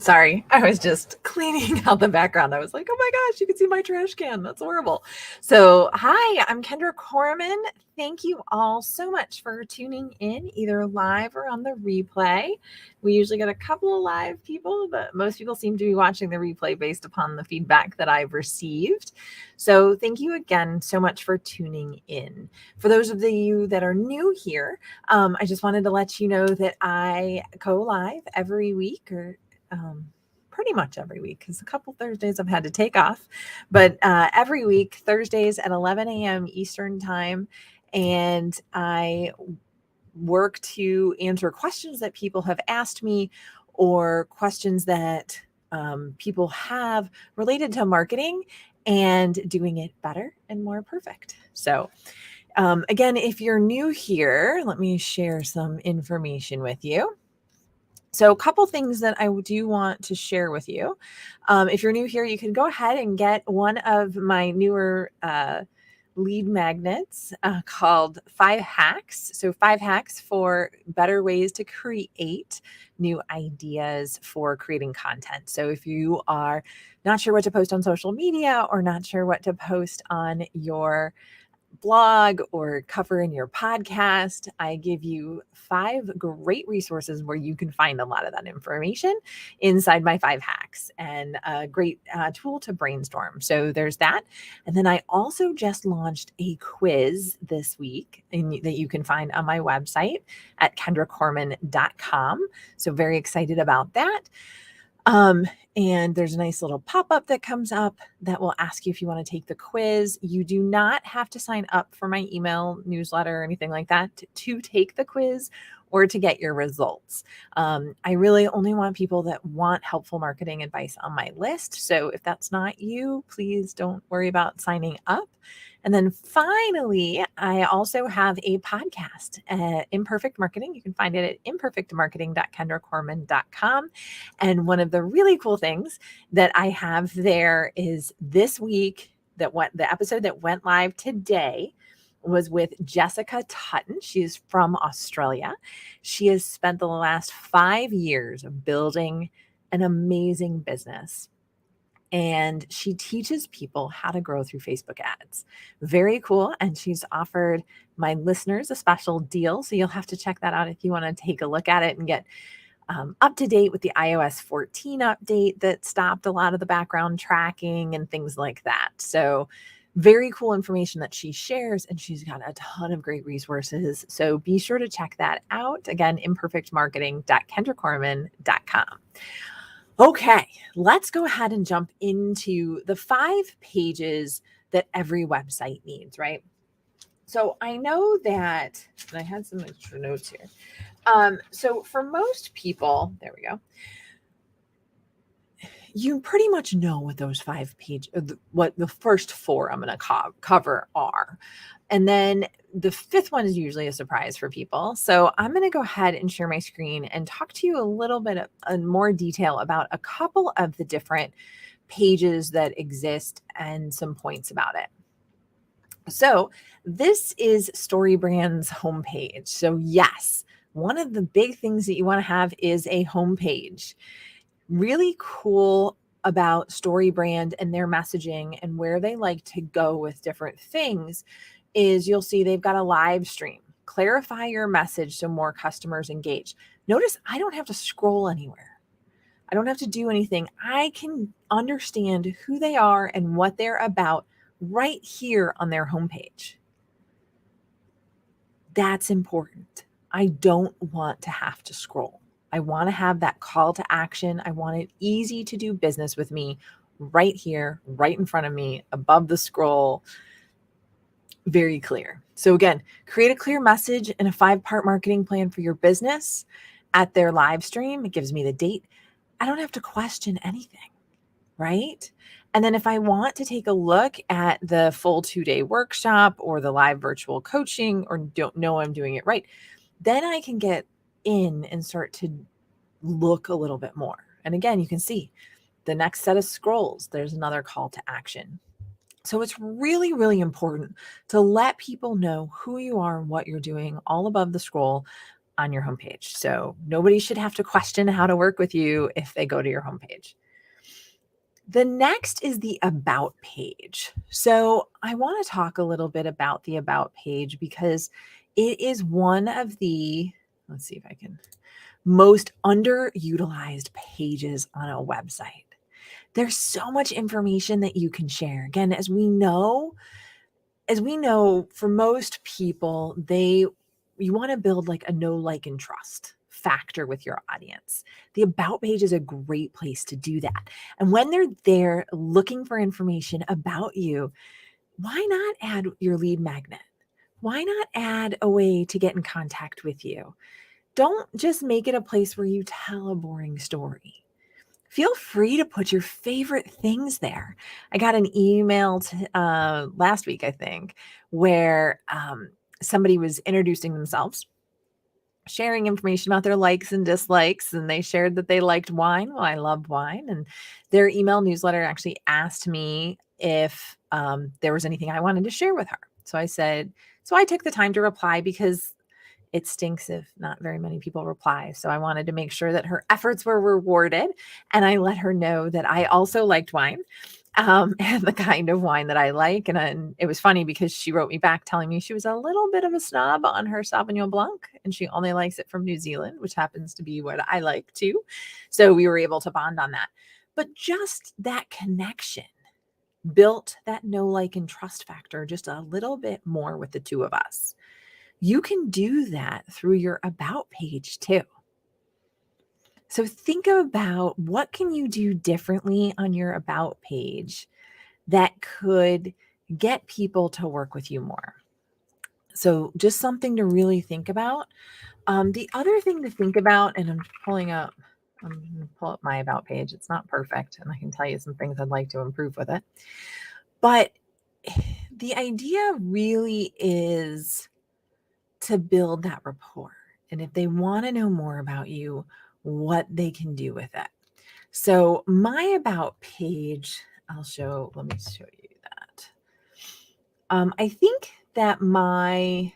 Sorry, I was just cleaning out the background. I was like, oh my gosh, you can see my trash can. That's horrible. So, hi, I'm Kendra Corman. Thank you all so much for tuning in, either live or on the replay. We usually get a couple of live people, but most people seem to be watching the replay based upon the feedback that I've received. So, thank you again so much for tuning in. For those of you that are new here, I just wanted to let you know that I go live every week or pretty much every week because a couple Thursdays I've had to take off, but every week, Thursdays at 11 a.m. Eastern time. And I work to answer questions that people have asked me or questions that people have related to marketing and doing it better and more perfect. So, again, if you're new here, let me share some information with you. So a couple things that I do want to share with you. If you're new here, you can go ahead and get one of my newer lead magnets called 5 Hacks. So 5 Hacks for better ways to create new ideas for creating content. So if you are not sure what to post on social media or not sure what to post on your blog or cover in your podcast, I give you 5 great resources where you can find a lot of that information inside my 5 hacks, and a great tool to brainstorm. So there's that. And then I also just launched a quiz this week that you can find on my website at kendracorman.com. So very excited about that. And there's a nice little pop-up that comes up that will ask you if you want to take the quiz. You do not have to sign up for my email newsletter or anything like that to take the quiz or to get your results. I really only want people that want helpful marketing advice on my list. So if that's not you, please don't worry about signing up. And then finally, I also have a podcast, Imperfect Marketing. You can find it at imperfectmarketing.kendracorman.com. And one of the really cool things that I have there is this week the episode that went live today was with Jessica Tutton. She's from Australia. She has spent the last 5 years building an amazing business, and she teaches people how to grow through Facebook ads. Very cool. And she's offered my listeners a special deal. So you'll have to check that out if you want to take a look at it and get up to date with the iOS 14 update that stopped a lot of the background tracking and things like that. So very cool information that she shares, and she's got a ton of great resources. So be sure to check that out. Again, imperfectmarketing.kendracorman.com. Okay, let's go ahead and jump into the 5 pages that every website needs, right? So I know that, and I had some extra notes here. So for most people, there we go. You pretty much know what those 5 pages, what the first 4 I'm going to cover are. And then the 5th one is usually a surprise for people. So I'm going to go ahead and share my screen and talk to you a little bit in more detail about a couple of the different pages that exist and some points about it. So this is StoryBrand's homepage. So yes, one of the big things that you want to have is a homepage. Really cool about StoryBrand and their messaging and where they like to go with different things is you'll see they've got a live stream. Clarify your message so more customers engage. Notice I don't have to scroll anywhere. I don't have to do anything. I can understand who they are and what they're about right here on their homepage. That's important. I don't want to have to scroll. I want to have that call to action. I want it easy to do business with me right here, right in front of me, above the scroll. Very clear. So again, create a clear message and a 5-part marketing plan for your business at their live stream. It gives me the date. I don't have to question anything, right? And then if I want to take a look at the full 2-day workshop or the live virtual coaching, or don't know I'm doing it right, then I can get in and start to look a little bit more. And again, you can see the next set of scrolls, there's another call to action. So it's really, really important to let people know who you are and what you're doing all above the scroll on your homepage. So nobody should have to question how to work with you if they go to your homepage. The next is the About page. So I want to talk a little bit about the About page because it is one of the, let's see if I can, most underutilized pages on a website. There's so much information that you can share. Again, as we know, for most people, you want to build like a know, like, and trust factor with your audience. The About page is a great place to do that. And when they're there looking for information about you, why not add your lead magnet? Why not add a way to get in contact with you? Don't just make it a place where you tell a boring story. Feel free to put your favorite things there. I got an email last week, I think, where somebody was introducing themselves, sharing information about their likes and dislikes, and they shared that they liked wine. Well, I love wine. And their email newsletter actually asked me if there was anything I wanted to share with her. So I took the time to reply because it stinks if not very many people reply. So I wanted to make sure that her efforts were rewarded. And I let her know that I also liked wine, and the kind of wine that I like. And it was funny because she wrote me back telling me she was a little bit of a snob on her Sauvignon Blanc and she only likes it from New Zealand, which happens to be what I like too. So we were able to bond on that. But just that connection built that know, like, and trust factor just a little bit more with the two of us. You can do that through your About page too. So think about what can you do differently on your About page that could get people to work with you more. So just something to really think about. The other thing to think about, and I'm going to pull up my About page. It's not perfect, and I can tell you some things I'd like to improve with it. But the idea really is to build that rapport. And if they want to know more about you, what they can do with it. So my About page, let me show you that. I think that my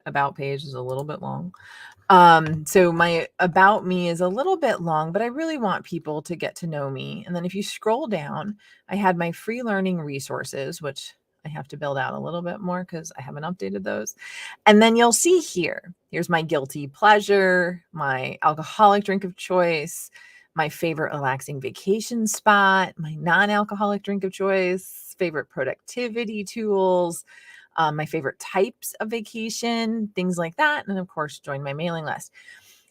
About page is a little bit long. So my About Me is a little bit long, but I really want people to get to know me. And then if you scroll down, I had my free learning resources, which I have to build out a little bit more because I haven't updated those. And then you'll see here's my guilty pleasure, my alcoholic drink of choice, my favorite relaxing vacation spot, my non-alcoholic drink of choice, favorite productivity tools, my favorite types of vacation, things like that. And of course, join my mailing list.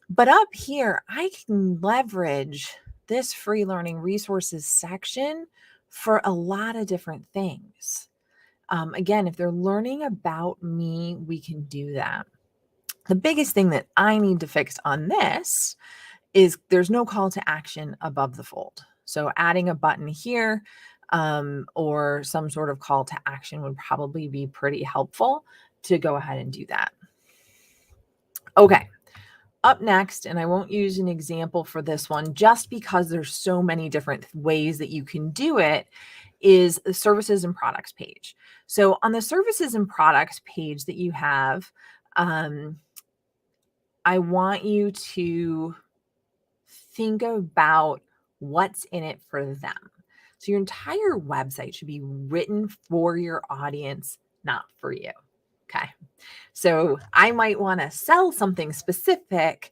But up here, I can leverage this free learning resources section for a lot of different things. Again, if they're learning about me, we can do that. The biggest thing that I need to fix on this is there's no call to action above the fold. So adding a button here or some sort of call to action would probably be pretty helpful to go ahead and do that. Okay. Up next, and I won't use an example for this one just because there's so many different ways that you can do it, is the services and products page. So on the services and products page that you have, I want you to think about what's in it for them. So your entire website should be written for your audience, not for you. Okay. So I might want to sell something specific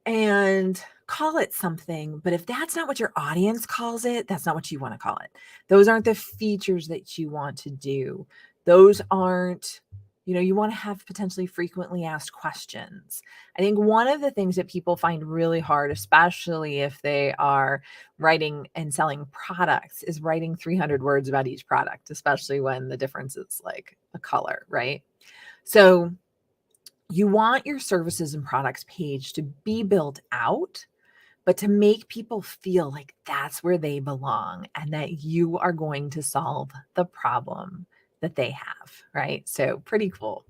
and call it something, but if that's not what your audience calls it, that's not what you want to call it. Those aren't the features that you want to do. Those aren't, you want to have potentially frequently asked questions. I think one of the things that people find really hard, especially if they are writing and selling products, is writing 300 words about each product, especially when the difference is like a color, right? So you want your services and products page to be built out, but to make people feel like that's where they belong and that you are going to solve the problem that they have, right? So pretty cool,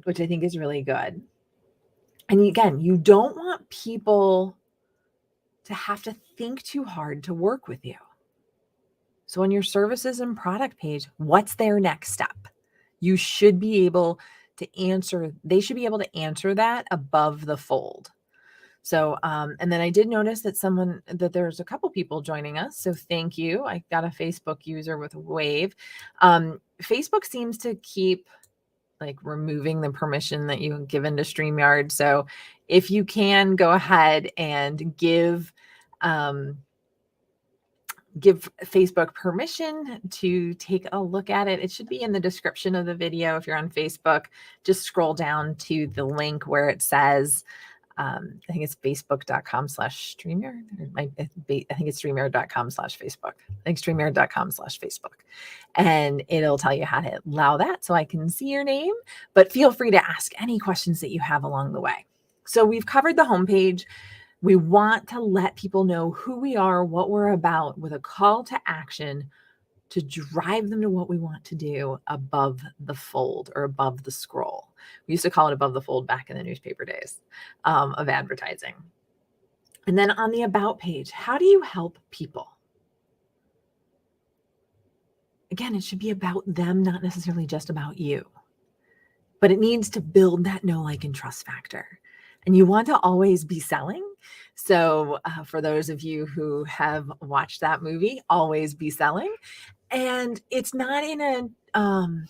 which I think is really good. And again, you don't want people to have to think too hard to work with you. So on your services and product page, what's their next step? You should be able to answer, they should be able to answer that above the fold. So, and then I did notice that there's a couple people joining us. So thank you. I got a Facebook user with a wave. Facebook seems to keep like removing the permission that you have given to StreamYard. So if you can go ahead and give Facebook permission to take a look at it. It should be in the description of the video. If you're on Facebook, just scroll down to the link where it says, I think it's facebook.com/StreamYard. I think it's StreamYard.com/Facebook. I think StreamYard.com/Facebook. And it'll tell you how to allow that so I can see your name, but feel free to ask any questions that you have along the way. So we've covered the homepage. We want to let people know who we are, what we're about, with a call to action to drive them to what we want to do above the fold or above the scroll. We used to call it above the fold back in the newspaper days of advertising. And then on the about page, how do you help people? Again, it should be about them, not necessarily just about you. But it needs to build that know, like, and trust factor. And you want to always be selling. So for those of you who have watched that movie, Always Be Selling. And it's not in a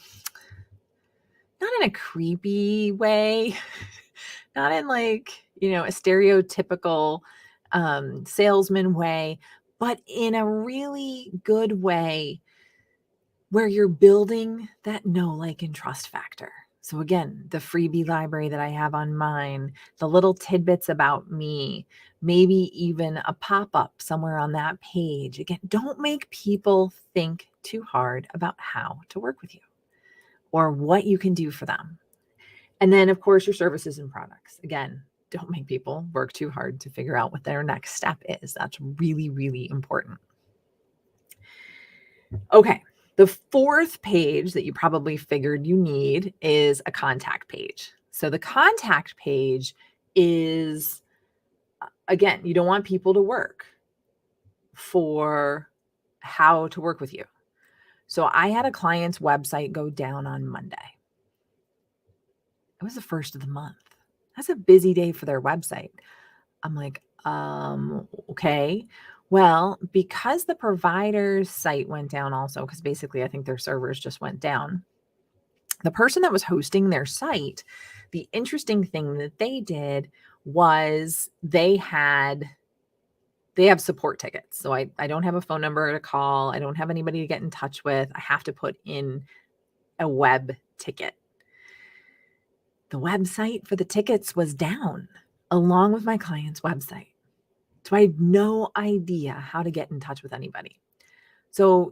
creepy way, not in like, a stereotypical salesman way, but in a really good way where you're building that know, like, and trust factor. So again, the freebie library that I have on mine, the little tidbits about me, maybe even a pop-up somewhere on that page. Again, don't make people think too hard about how to work with you or what you can do for them. And then, of course, your services and products. Again, don't make people work too hard to figure out what their next step is. That's really, really important. Okay. The fourth page that you probably figured you need is a contact page. So the contact page is, again, you don't want people to work for how to work with you. So I had a client's website go down on Monday. It was the first of the month. That's a busy day for their website. I'm like, okay. Well, because the provider's site went down also, because basically I think their servers just went down. The person that was hosting their site, the interesting thing that they did was they have support tickets. So I don't have a phone number to call. I don't have anybody to get in touch with. I have to put in a web ticket. The website for the tickets was down along with my client's website. So I had no idea how to get in touch with anybody. So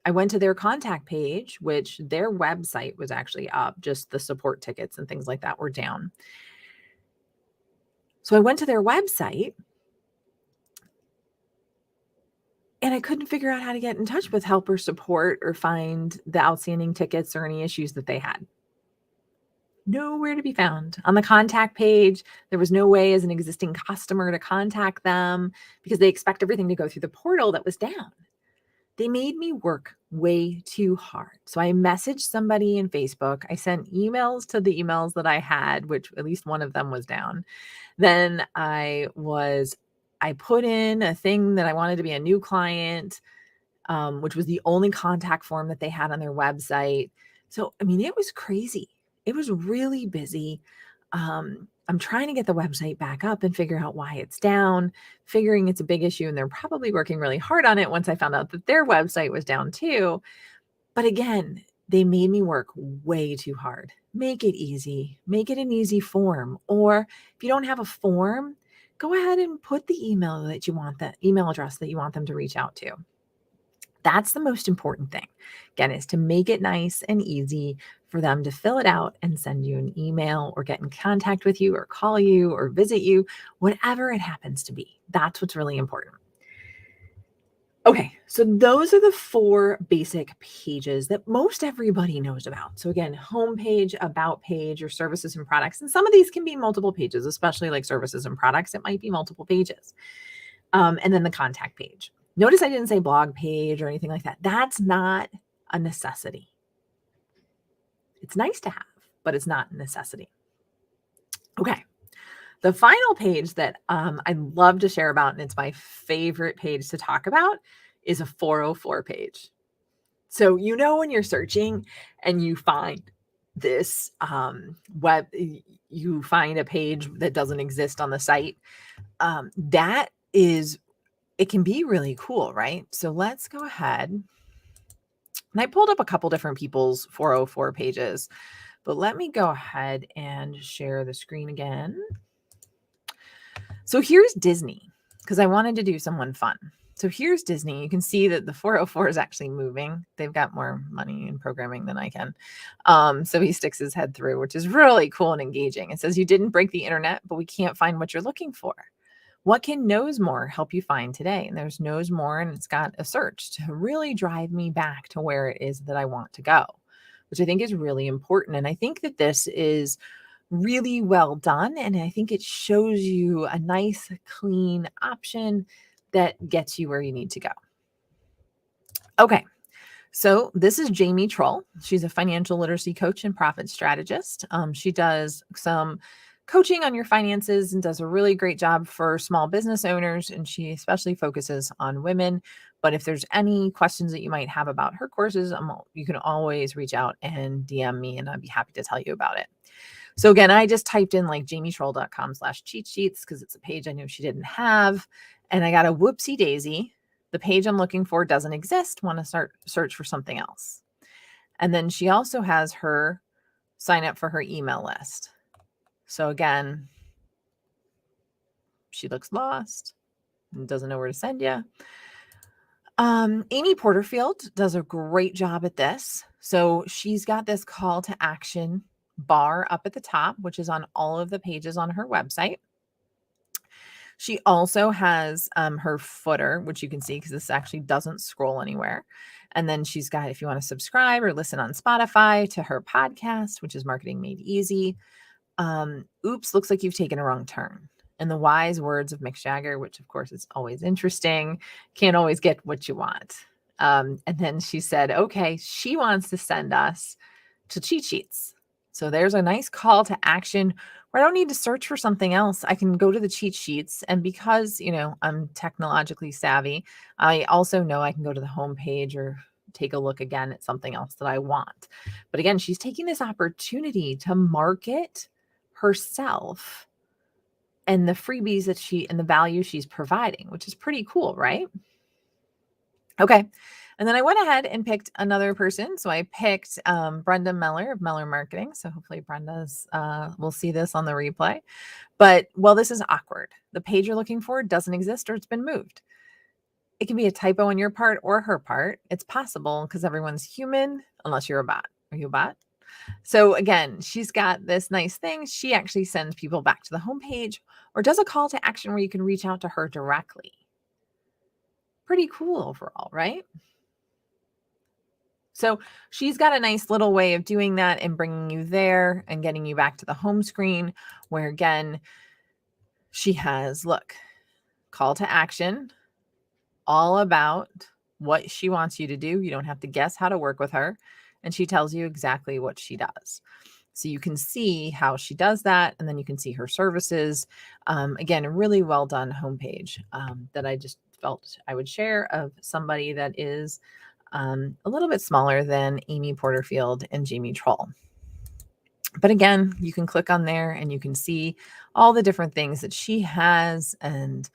I went to their contact page, which their website was actually up, just the support tickets and things like that were down. So I went to their website and I couldn't figure out how to get in touch with help or support or find the outstanding tickets or any issues that they had. Nowhere to be found. On the contact page, there was no way as an existing customer to contact them because they expect everything to go through the portal that was down. They made me work way too hard. So I messaged somebody in Facebook. I sent emails to the emails that I had, which at least one of them was down. Then I put in a thing that I wanted to be a new client, which was the only contact form that they had on their website. So, I mean, it was crazy. It was really busy. I'm trying to get the website back up and figure out why it's down, figuring it's a big issue, and they're probably working really hard on it once I found out that their website was down too. But again, they made me work way too hard. Make it easy. Make it an easy form. Or if you don't have a form, go ahead and put the email that you want, that email address that you want them to reach out to. That's the most important thing, again, is to make it nice and easy for them to fill it out and send you an email or get in contact with you or call you or visit you, whatever it happens to be. That's what's really important. Okay, so those are the 4 basic pages that most everybody knows about. So again, homepage, about page, your services and products. And some of these can be multiple pages, especially like services and products. It might be multiple pages. And then the contact page. Notice I didn't say blog page or anything like that. That's not a necessity. It's nice to have, but it's not a necessity. Okay. The final page that I'd love to share about, and it's my favorite page to talk about, is a 404 page. So, when you're searching and you find this you find a page that doesn't exist on the site, it can be really cool, right? So let's go ahead. And I pulled up a couple different people's 404 pages, but let me go ahead and share the screen again. So here's Disney, because I wanted to do someone fun. So here's Disney. You can see that the 404 is actually moving. They've got more money in programming than I can. So he sticks his head through, which is really cool and engaging. It says, you didn't break the internet, but we can't find what you're looking for. What can Knows More help you find today? And there's Knows More, and it's got a search to really drive me back to where it is that I want to go, which I think is really important. And I think that this is really well done. And I think it shows you a nice, clean option that gets you where you need to go. Okay. So this is Jamie Troll. She's a financial literacy coach and profit strategist. She does some coaching on your finances and does a really great job for small business owners. And she especially focuses on women. But if there's any questions that you might have about her courses, you can always reach out and DM me, and I'd be happy to tell you about it. So again, I just typed in like jamietroll.com/cheat sheets because it's a page I knew she didn't have. And I got a whoopsie daisy. The page I'm looking for doesn't exist. Want to search for something else. And then she also has her sign up for her email list. So again, she looks lost and doesn't know where to send you. Amy Porterfield does a great job at this. So she's got this call to action bar up at the top, which is on all of the pages on her website. She also has her footer, which you can see because this actually doesn't scroll anywhere. And then she's got, if you want to subscribe or listen on Spotify, to her podcast, which is Marketing Made Easy. Oops, looks like you've taken a wrong turn. And the wise words of Mick Jagger, which of course is always interesting. Can't always get what you want. And then she said, okay, she wants to send us to cheat sheets. So there's a nice call to action where I don't need to search for something else. I can go to the cheat sheets. And because, I'm technologically savvy, I also know I can go to the homepage or take a look again at something else that I want. But again, she's taking this opportunity to market herself and the freebies and the value she's providing, which is pretty cool, right? Okay. And then I went ahead and picked another person. So I picked Brenda Meller of Meller Marketing. So hopefully Brenda's will see this on the replay. But this is awkward. The page you're looking for doesn't exist or it's been moved. It can be a typo on your part or her part. It's possible because everyone's human, unless you're a bot. Are you a bot? So again, she's got this nice thing. She actually sends people back to the homepage or does a call to action where you can reach out to her directly. Pretty cool overall, right? So she's got a nice little way of doing that and bringing you there and getting you back to the home screen where, again, she has, call to action, all about what she wants you to do. You don't have to guess how to work with her. And she tells you exactly what she does. So you can see how she does that. And then you can see her services. Again, a really well done homepage that I just felt I would share of somebody that is a little bit smaller than Amy Porterfield and Jamie Troll. But again, you can click on there and you can see all the different things that she has. And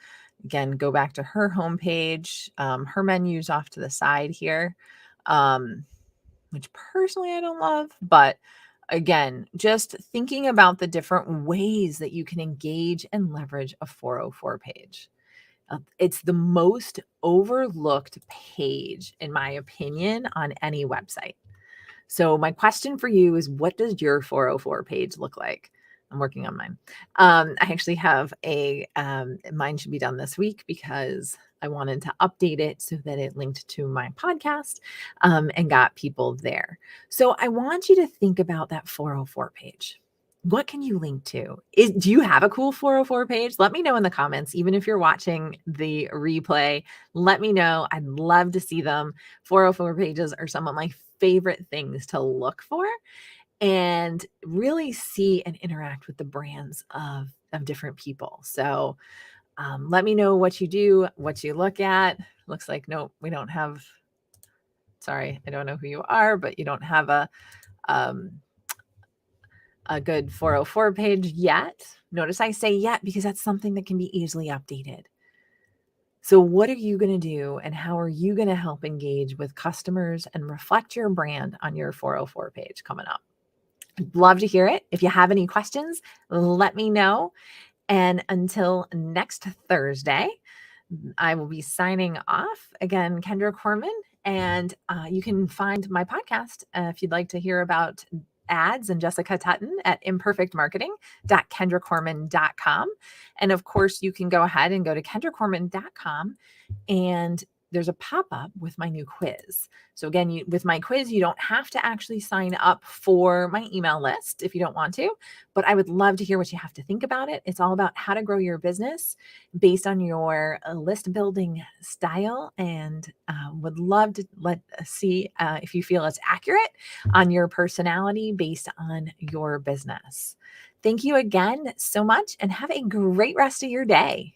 again, go back to her homepage, her menus off to the side here, which personally I don't love. But again, just thinking about the different ways that you can engage and leverage a 404 page. It's the most overlooked page, in my opinion, on any website. So my question for you is, what does your 404 page look like? I'm working on mine. I actually have mine should be done this week because I wanted to update it so that it linked to my podcast and got people there. So I want you to think about that 404 page. What can you link to? Do you have a cool 404 page? Let me know in the comments. Even if you're watching the replay, let me know. I'd love to see them. 404 pages are some of my favorite things to look for. and really see and interact with the brands of different people. So let me know what you do, what you look at. Looks like, no, we don't have, sorry, I don't know who you are, but you don't have um, a good 404 page yet. Notice I say yet because that's something that can be easily updated. So what are you going to do and how are you going to help engage with customers and reflect your brand on your 404 page coming up? I'd love to hear it. If you have any questions, let me know. And until next Thursday, I will be signing off. Again, Kendra Corman, and you can find my podcast if you'd like to hear about ads and Jessica Tutton at imperfectmarketing.kendracorman.com. And of course, you can go ahead and go to kendracorman.com, and there's a pop-up with my new quiz. So again, with my quiz, you don't have to actually sign up for my email list if you don't want to, but I would love to hear what you have to think about it. It's all about how to grow your business based on your list building style, and would love to see if you feel it's accurate on your personality based on your business. Thank you again so much and have a great rest of your day.